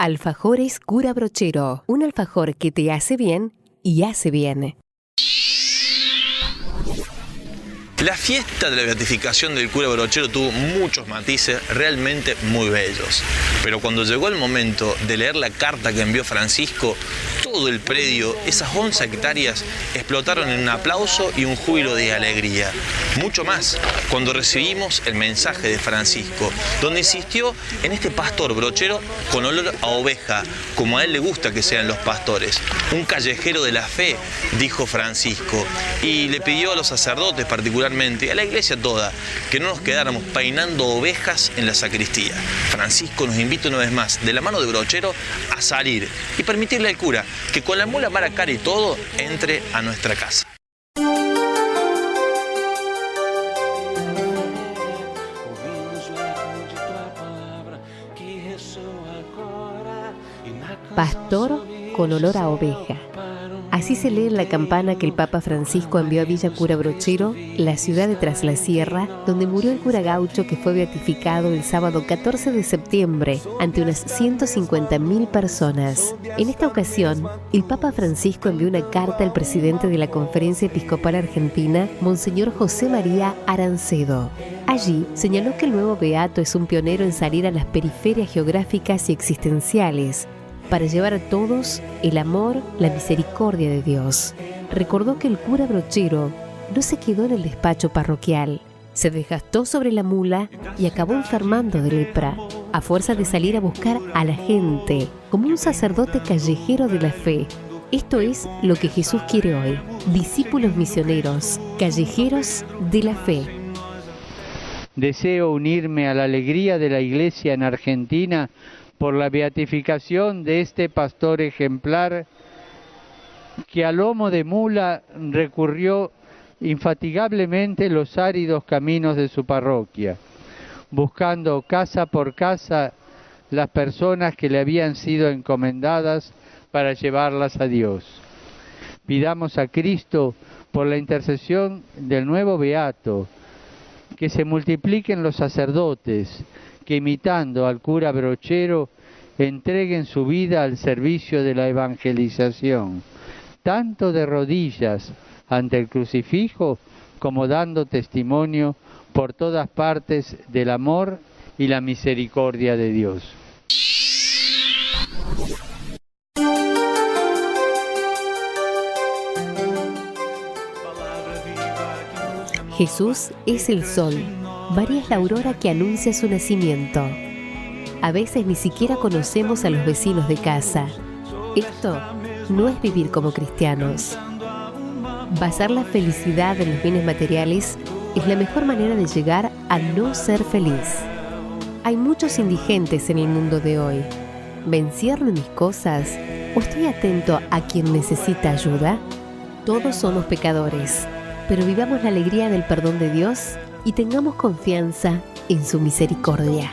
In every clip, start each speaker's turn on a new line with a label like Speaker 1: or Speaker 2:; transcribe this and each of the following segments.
Speaker 1: Alfajores Cura Brochero, un alfajor que te hace bien y hace bien.
Speaker 2: La fiesta de la beatificación del cura Brochero tuvo muchos matices realmente muy bellos. Pero cuando llegó el momento de leer la carta que envió Francisco, todo el predio, esas 11 hectáreas, explotaron en un aplauso y un júbilo de alegría. Mucho más cuando recibimos el mensaje de Francisco, donde insistió en este pastor brochero con olor a oveja, como a él le gusta que sean los pastores. Un callejero de la fe, dijo Francisco, y le pidió a los sacerdotes particularmente, y a la iglesia toda, que no nos quedáramos peinando ovejas en la sacristía. Francisco nos invita una vez más, de la mano de Brochero, a salir y permitirle al cura que con la mula mara cara y todo, entre a nuestra casa.
Speaker 1: Pastor con olor a oveja. Así se lee en la campana que el Papa Francisco envió a Villa Cura Brochero, la ciudad de Traslasierra, donde murió el cura gaucho que fue beatificado el sábado 14 de septiembre ante unas 150.000 personas. En esta ocasión, el Papa Francisco envió una carta al presidente de la Conferencia Episcopal Argentina, Monseñor José María Arancedo. Allí señaló que el nuevo beato es un pionero en salir a las periferias geográficas y existenciales, para llevar a todos el amor, la misericordia de Dios. Recordó que el cura Brochero no se quedó en el despacho parroquial, se desgastó sobre la mula y acabó enfermando de lepra, a fuerza de salir a buscar a la gente, como un sacerdote callejero de la fe. Esto es lo que Jesús quiere hoy: discípulos misioneros, callejeros de la fe.
Speaker 3: Deseo unirme a la alegría de la Iglesia en Argentina por la beatificación de este pastor ejemplar que a lomo de mula recurrió infatigablemente los áridos caminos de su parroquia, buscando casa por casa las personas que le habían sido encomendadas para llevarlas a Dios. Pidamos a Cristo, por la intercesión del nuevo beato, que se multipliquen los sacerdotes que, imitando al cura Brochero, entreguen su vida al servicio de la evangelización, tanto de rodillas ante el crucifijo como dando testimonio por todas partes del amor y la misericordia de Dios.
Speaker 1: Jesús es el sol. María es la aurora que anuncia su nacimiento. A veces ni siquiera conocemos a los vecinos de casa. Esto no es vivir como cristianos. Basar la felicidad en los bienes materiales es la mejor manera de llegar a no ser feliz. Hay muchos indigentes en el mundo de hoy. ¿Me encierro en mis cosas o estoy atento a quien necesita ayuda? Todos somos pecadores, pero vivamos la alegría del perdón de Dios y tengamos confianza en su misericordia.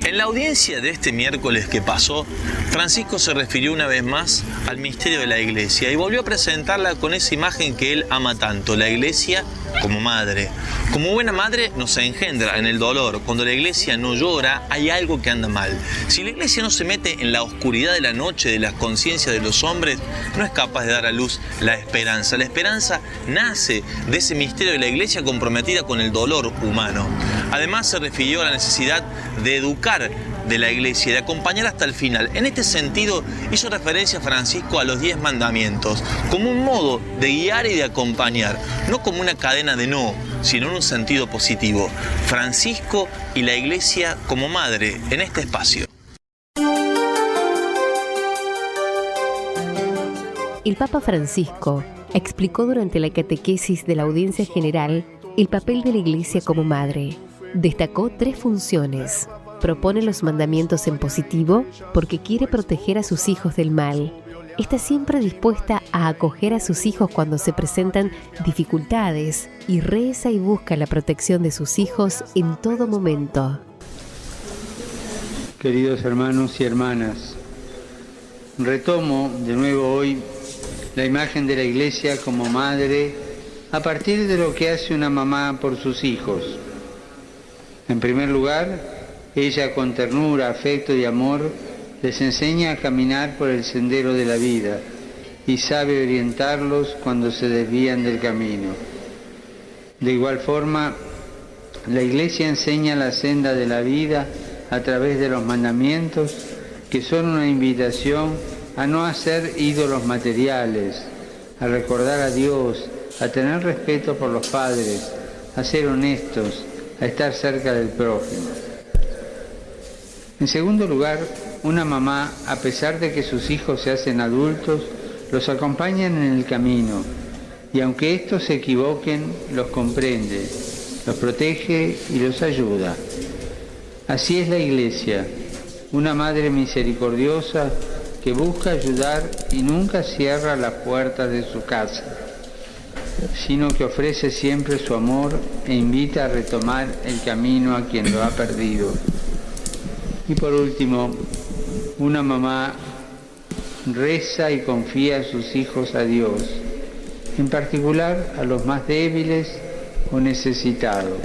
Speaker 2: En la audiencia de este miércoles que pasó, Francisco se refirió una vez más al misterio de la Iglesia y volvió a presentarla con esa imagen que él ama tanto, la Iglesia como madre. Como buena madre nos engendra en el dolor. Cuando la Iglesia no llora, hay algo que anda mal. Si la Iglesia no se mete en la oscuridad de la noche de las conciencias de los hombres, no es capaz de dar a luz la esperanza. La esperanza nace de ese misterio de la Iglesia comprometida con el dolor humano. Además, se refirió a la necesidad de educar de la Iglesia, de acompañar hasta el final. En este sentido, hizo referencia Francisco a los 10 mandamientos, como un modo de guiar y de acompañar, no como una cadena de no, sino en un sentido positivo. Francisco y la Iglesia como madre en este espacio.
Speaker 1: El Papa Francisco explicó durante la catequesis de la audiencia general el papel de la Iglesia como madre. Destacó 3 funciones. Propone los mandamientos en positivo porque quiere proteger a sus hijos del mal. Está siempre dispuesta a acoger a sus hijos cuando se presentan dificultades y reza y busca la protección de sus hijos en todo momento.
Speaker 3: Queridos hermanos y hermanas, retomo de nuevo hoy la imagen de la Iglesia como madre a partir de lo que hace una mamá por sus hijos. En primer lugar, ella con ternura, afecto y amor les enseña a caminar por el sendero de la vida y sabe orientarlos cuando se desvían del camino. De igual forma, la Iglesia enseña la senda de la vida a través de los mandamientos, que son una invitación a no hacer ídolos materiales, a recordar a Dios, a tener respeto por los padres, a ser honestos, a estar cerca del prójimo. En segundo lugar, una mamá, a pesar de que sus hijos se hacen adultos, los acompaña en el camino y aunque estos se equivoquen, los comprende, los protege y los ayuda. Así es la Iglesia, una madre misericordiosa que busca ayudar y nunca cierra las puertas de su casa, sino que ofrece siempre su amor e invita a retomar el camino a quien lo ha perdido. Y por último, una mamá reza y confía a sus hijos a Dios, en particular a los más débiles o necesitados.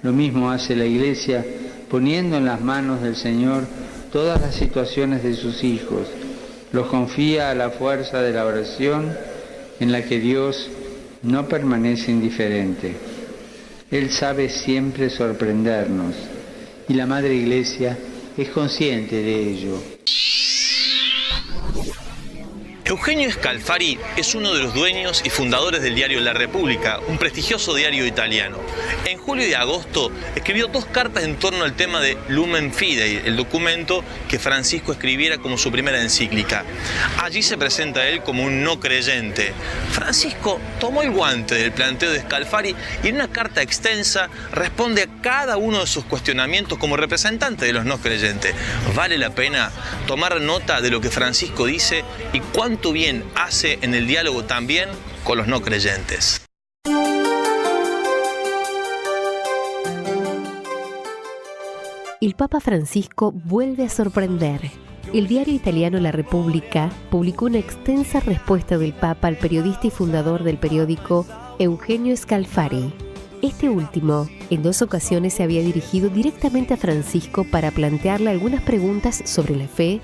Speaker 3: Lo mismo hace la Iglesia, poniendo en las manos del Señor todas las situaciones de sus hijos. Los confía a la fuerza de la oración, en la que Dios no permanece indiferente. Él sabe siempre sorprendernos, y la Madre Iglesia es consciente de ello.
Speaker 2: Eugenio Scalfari es uno de los dueños y fundadores del diario La República, un prestigioso diario italiano. En julio y agosto escribió 2 cartas en torno al tema de Lumen Fidei, el documento que Francisco escribiera como su primera encíclica. Allí se presenta a él como un no creyente. Francisco tomó el guante del planteo de Scalfari y en una carta extensa responde a cada uno de sus cuestionamientos como representante de los no creyentes. Vale la pena tomar nota de lo que Francisco dice y cuánto bien hace en el diálogo también con los no creyentes.
Speaker 1: El Papa Francisco vuelve a sorprender. El diario italiano La República publicó una extensa respuesta del Papa al periodista y fundador del periódico Eugenio Scalfari. Este último, en 2 ocasiones se había dirigido directamente a Francisco para plantearle algunas preguntas sobre la fe,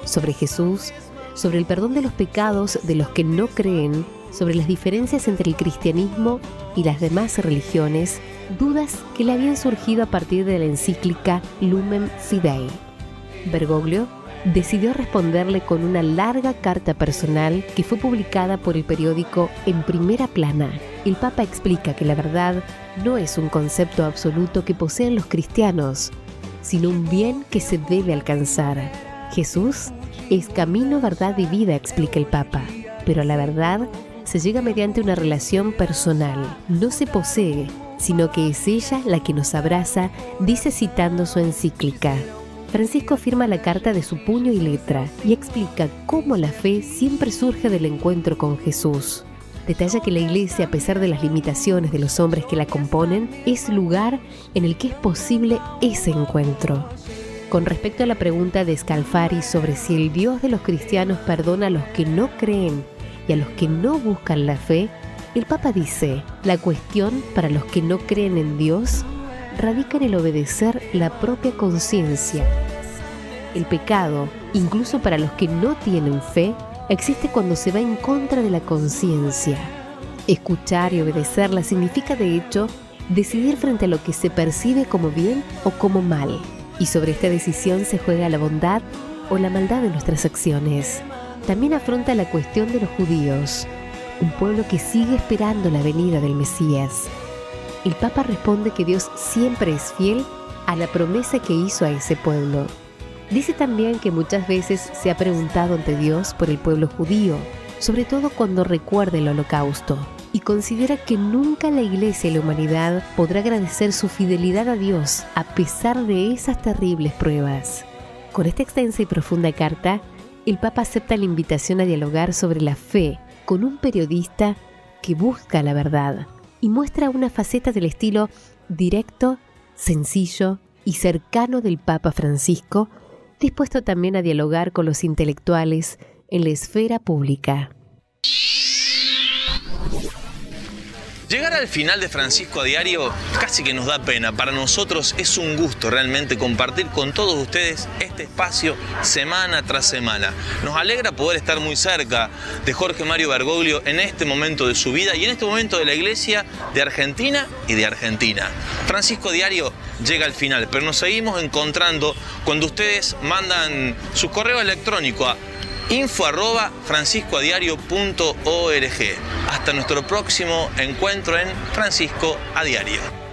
Speaker 1: sobre Jesús, sobre el perdón de los pecados de los que no creen, sobre las diferencias entre el cristianismo y las demás religiones, dudas que le habían surgido a partir de la encíclica Lumen Fidei. Bergoglio decidió responderle con una larga carta personal que fue publicada por el periódico En Primera Plana. El Papa explica que la verdad no es un concepto absoluto que poseen los cristianos, sino un bien que se debe alcanzar. Jesús es camino, verdad y vida, explica el Papa, pero a la verdad se llega mediante una relación personal. No se posee, sino que es ella la que nos abraza, dice citando su encíclica. Francisco firma la carta de su puño y letra y explica cómo la fe siempre surge del encuentro con Jesús. Detalla que la Iglesia, a pesar de las limitaciones de los hombres que la componen, es lugar en el que es posible ese encuentro. Con respecto a la pregunta de Scalfari sobre si el Dios de los cristianos perdona a los que no creen y a los que no buscan la fe, el Papa dice: la cuestión para los que no creen en Dios radica en el obedecer la propia conciencia. El pecado, incluso para los que no tienen fe, existe cuando se va en contra de la conciencia. Escuchar y obedecerla significa, de hecho, decidir frente a lo que se percibe como bien o como mal. Y sobre esta decisión se juega la bondad o la maldad de nuestras acciones. También afronta la cuestión de los judíos, un pueblo que sigue esperando la venida del Mesías. El Papa responde que Dios siempre es fiel a la promesa que hizo a ese pueblo. Dice también que muchas veces se ha preguntado ante Dios por el pueblo judío, sobre todo cuando recuerda el Holocausto, y considera que nunca la Iglesia y la humanidad podrá agradecer su fidelidad a Dios a pesar de esas terribles pruebas. Con esta extensa y profunda carta, el Papa acepta la invitación a dialogar sobre la fe con un periodista que busca la verdad y muestra una faceta del estilo directo, sencillo y cercano del Papa Francisco, dispuesto también a dialogar con los intelectuales en la esfera pública.
Speaker 2: Llegar al final de Francisco a Diario casi que nos da pena. Para nosotros es un gusto realmente compartir con todos ustedes este espacio semana tras semana. Nos alegra poder estar muy cerca de Jorge Mario Bergoglio en este momento de su vida y en este momento de la Iglesia de Argentina y de Argentina. Francisco a Diario llega al final, pero nos seguimos encontrando cuando ustedes mandan su correo electrónico a info@franciscoadiario.org. Hasta nuestro próximo encuentro en Francisco a Diario.